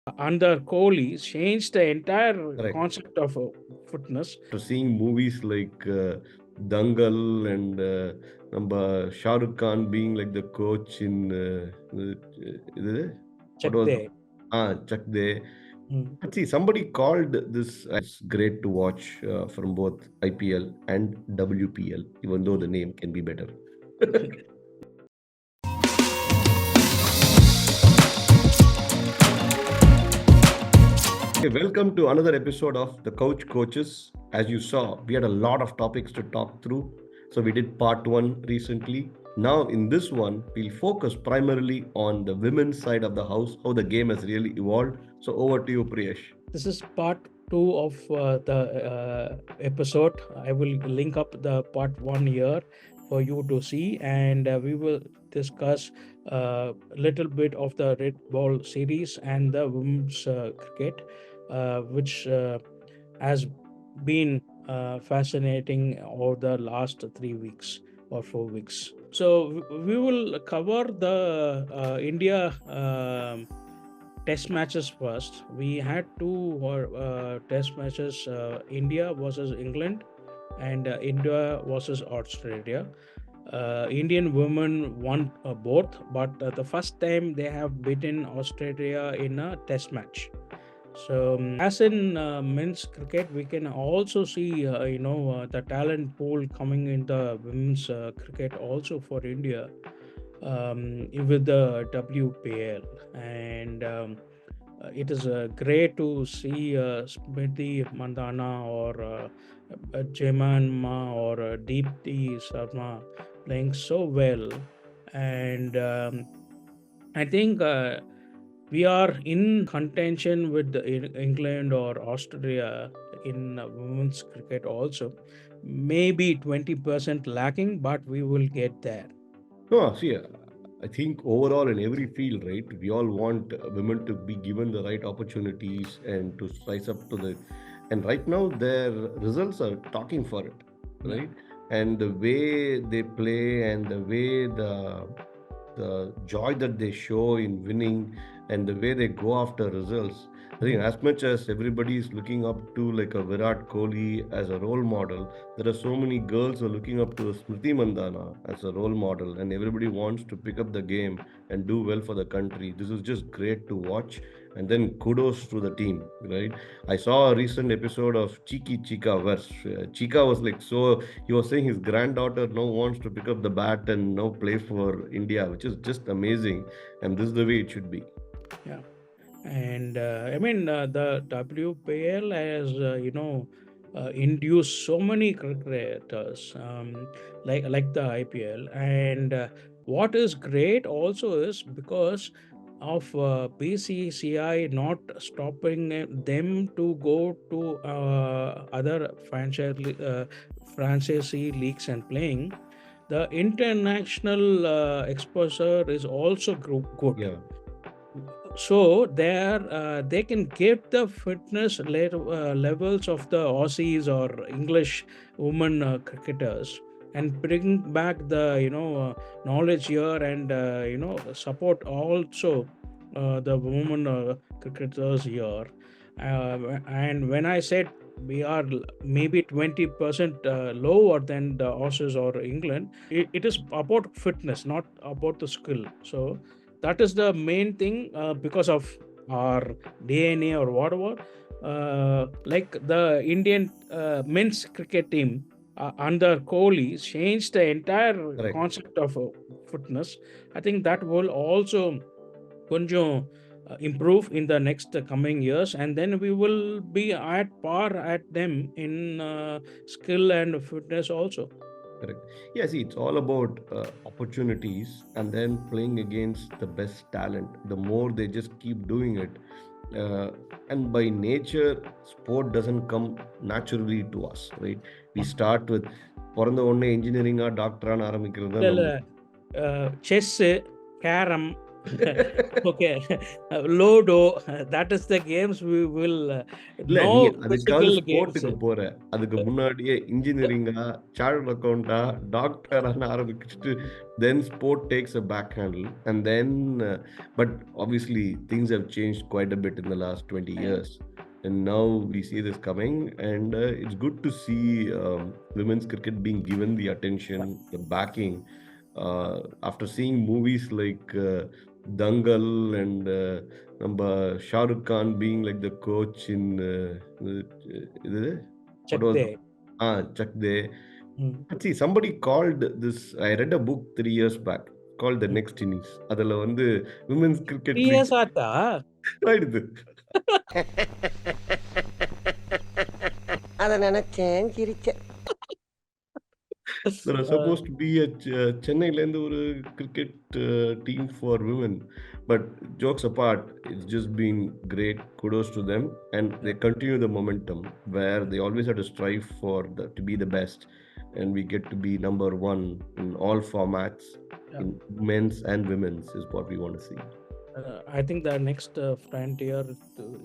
under Kohli changed the entire Correct. concept of fitness. After seeing movies like Dangal and Shah Rukh Khan being like the coach in what Check was there. Chak De. Mm. But see, somebody called this as great to watch from both IPL and WPL, even though the name can be better. Hey, welcome to another episode of The Couch Coaches. As you saw, we had a lot of topics to talk through. So we did part one recently. Now, in this one, we'll focus primarily on the women's side of the house, how the game has really evolved. So over to you, Priyesh. This is part two of the episode. I will link up the part one here for you to see, and we will discuss a little bit of the red ball series and the women's cricket, which has been fascinating over the last 3 weeks or 4 weeks. So we will cover the India test matches first. We had two test matches: India versus England and India versus Australia. Indian women won both, but the first time they have beaten Australia in a test match. So, as in men's cricket, we can also see, the talent pool coming in the women's cricket also for India with the WPL. And it is great to see smritimandhana or Jaiman or Deepti Sharma playing so well. And I think we are in contention with England or Australia in women's cricket also. Maybe 20% lacking, but we will get there. No, see, I think overall in every field, right, we all want women to be given the right opportunities and to rise up to the. And right now, their results are talking for it, Yeah. right? And the way they play and the way the joy that they show in winning and the way they go after results. I think as much as everybody is looking up to like a Virat Kohli as a role model, there are so many girls who are looking up to Smriti Mandhana as a role model, and everybody wants to pick up the game and do well for the country. This is just great to watch. And then kudos to the team, right? I saw a recent episode of Chiki Chika where Chika was like, so he was saying his granddaughter now wants to pick up the bat and now play for India, which is just amazing. And this is the way it should be. Yeah. And I mean, the WPL has, induced so many cricketers like the IPL. And what is great also is because of BCCI not stopping them to go to other franchisee leagues and playing. The international exposure is also good, Yeah. so there they can get the fitness levels of the Aussies or English women cricketers and bring back the knowledge here and support also the women cricketers here. And when I said we are maybe 20% lower than the Aussies or England, it is about fitness, not about the skill. So that is the main thing because of our DNA or whatever. Like the Indian men's cricket team under Kohli changed the entire Correct. concept of fitness. I think that will also கொஞ்சம் improve in the next coming years, and then we will be at par at them in skill and fitness also. Correct. Yeah, see, it's all about opportunities and then playing against the best talent. The more they just keep doing it, uh, and by nature, sport doesn't come naturally to us, right? We start with பிறந்த உடனே இன்ஜினியரிங்கா டாக்டரான்னு ஆரம்பிக்கிறது தான் இல்ல நம்ம. Chess, carrom, Okay. Ludo, that is the games we will இல்ல நீ no அதுக்காவது physical games. ஸ்போர்ட்க்கு போற. அதுக்கு முன்னாடியே இன்ஜினியரிங்கா, சார்ட்டர்ட் அக்கவுண்டா, டாக்டரான்னு ஆரம்பிச்சுட்டு, then sport takes a back handle and then but obviously things have changed quite a bit in the last 20 years. And now we see this coming, and it's good to see women's cricket being given the attention, the backing. After seeing movies like Dangal and நம்ம Shahrukh Khan being like the coach in இது what Check was there. Chak De. Mm. See, somebody called this. I read a book 3 years back called The Mm. Next Innings. அதுல வந்து women's cricket 3 years league ஆத்தா? ஆயிடுது. அதை நினைச்சேன் சிரிச்சேன். There are supposed to be a சென்னையிலேருந்து ஒரு cricket team for women. But jokes apart, it's just been great. Kudos to them, and they continue the momentum where they always have to strive for to be the best, and we get to be number one in all formats, Yeah. in men's and women's is what we want to see. I think the next frontier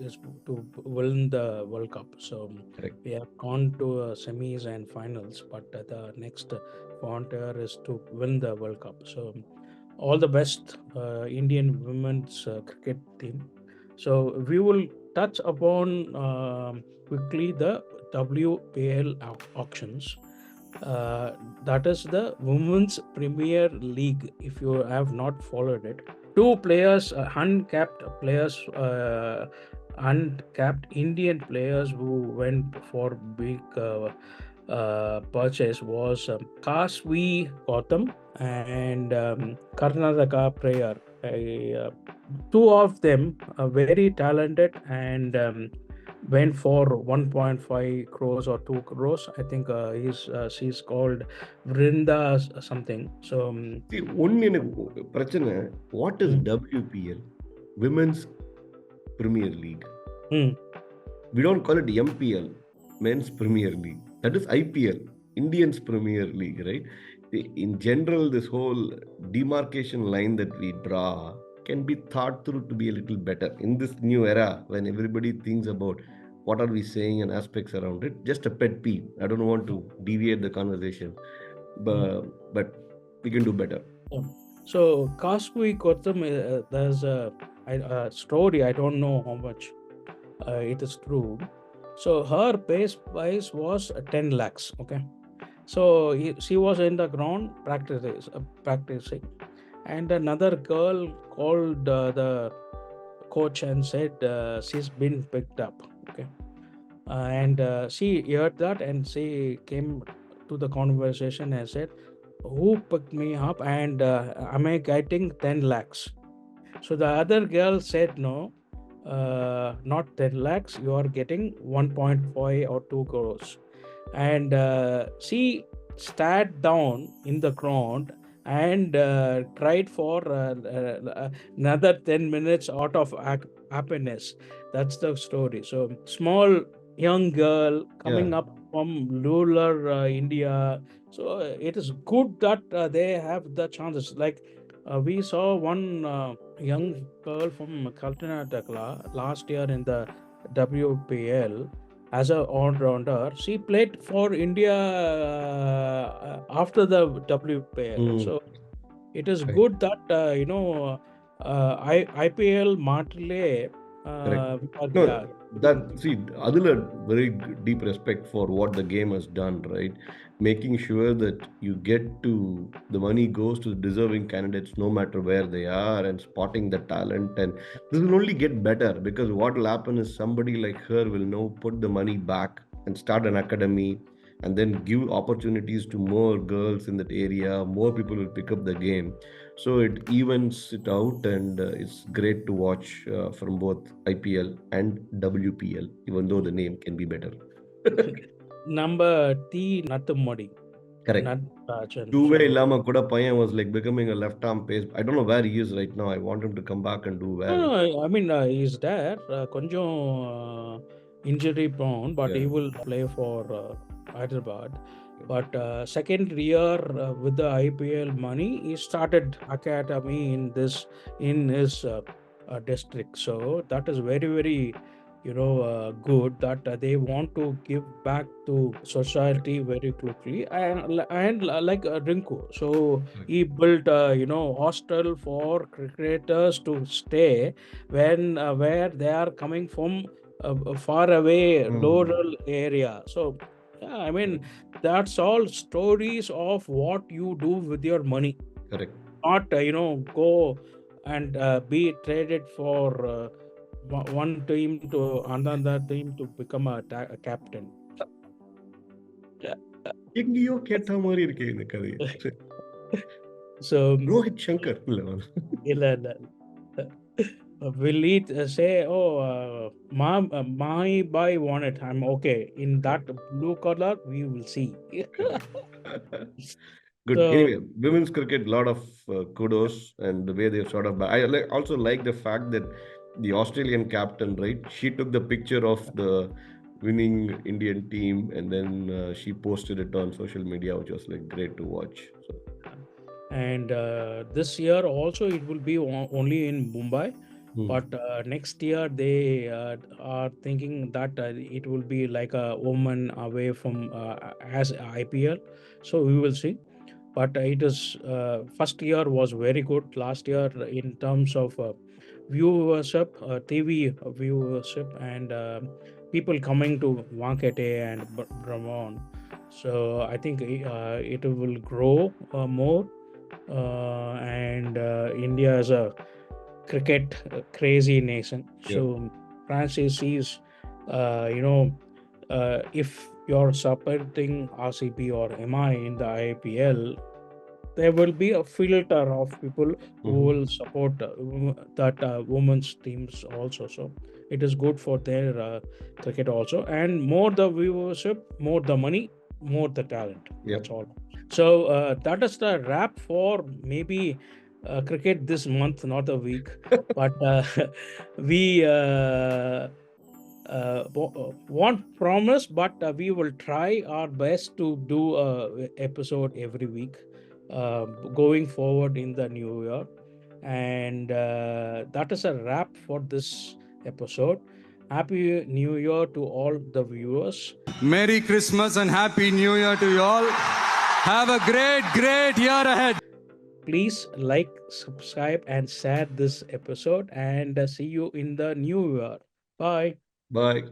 is to win the World Cup. So Correct. we have gone to semis and finals, but the next frontier is to win the World Cup. So all the best, Indian women's cricket team. So we will touch upon quickly the WPL auctions. That is the Women's Premier League. If you have not followed it, two players, uncapped Indian players who went for big purchase was Kasvi Gautam and Karnataka player. Two of them are very talented and went for 1.5 crores or 2 crores. I think she's called Vrinda something. So See, ஒன்னு எனக்கு பிரச்சனை, what is WPL? Women's Premier League. We don't call it MPL, Men's Premier League. That is IPL, Indians Premier League, right? In general, this whole demarcation line that we draw can be thought through to be a little better in this new era when everybody thinks about what are we saying and aspects around it. Just a pet peeve. I don't want to deviate the conversation, but we can do better. So Kasvi Gautam, there's a story. I don't know how much it is true. So her base price was 10 lakhs. Okay. So she was in the ground practicing, and another girl called the coach and said she's been picked up. Okay. And she heard that and she came to the conversation and said, who picked me up and am I getting 10 lakhs? So the other girl said, no, not 10 lakhs, you are getting 1.5 or 2 crores. And she sat down in the ground and tried for another 10 minutes out of happiness. That's the story. So small young girl coming up from rural India. So it is good that they have the chances. Like we saw one young girl from Karnataka last year in the WPL as a all-rounder. She played for India after the WPL. So it is good that IPL Martle. No, that see, adula very deep respect for what the game has done, right? Making sure that you get to the money goes to the deserving candidates no matter where they are, and spotting the talent, and this will only get better because what will happen is somebody like her will now put the money back and start an academy and then give opportunities to more girls in that area. More people will pick up the game, so it evens it out, and it's great to watch from both IPL and WPL, even though the name can be better. Number T Nathamodi. Correct. Natarajan. Two-way Lama Kuda Payan was like becoming a left-arm pace. I don't know where he is right now. I want him to come back and do well. No, I mean he's there. Konjam injury prone, but he will play for Hyderabad. But second year with the IPL money, he started academy in his district. So that is very very good that they want to give back to society very quickly and like Rinku. So Correct. he built hostel for cricketers to stay when where they are coming from far away Hmm. rural area. So yeah, I mean, Correct. that's all stories of what you do with your money. Correct. Not, go and be traded for one team to another team to become a captain. Yeah. எங்கேயோ கேட்ட மாதிரி இருக்கே இந்த கதை. So, Rohit Shankar இல்ல. இல்ல, இல்ல. Will it say, oh, my boy won it? I'm okay. In that blue color, we will see. Correct. Good. So, Anyway, women's cricket, lot of kudos and the way they sort of. I also like the fact that the Australian captain, right? She took the picture of the winning Indian team and then she posted it on social media, which was like great to watch. So, and this year also it will be only in Mumbai, hmm. but next year they are thinking that it will be like a woman away from as IPL. So we will see. But it is first year was very good. Last year in terms of viewership, TV viewership, and people coming to Wankete and Brahman. So I think it will grow more, and India is a cricket crazy nation. Yeah. So Francis is, if you're supporting RCB or MI in the IPL, there will be a filter of people who Hmm. will support that women's teams also. So it is good for their cricket also, and more the viewership, more the money, more the talent. Yep. That's all. So that is the wrap for maybe cricket this month, not a week, but we won't promise, but we will try our best to do a episode every week, going forward in the new year. And that is a wrap for this episode. Happy New Year to all the viewers. Merry Christmas and Happy New Year to you all. Have a great, great year ahead. Please like, subscribe, and share this episode. And see you in the new year. Bye. Bye.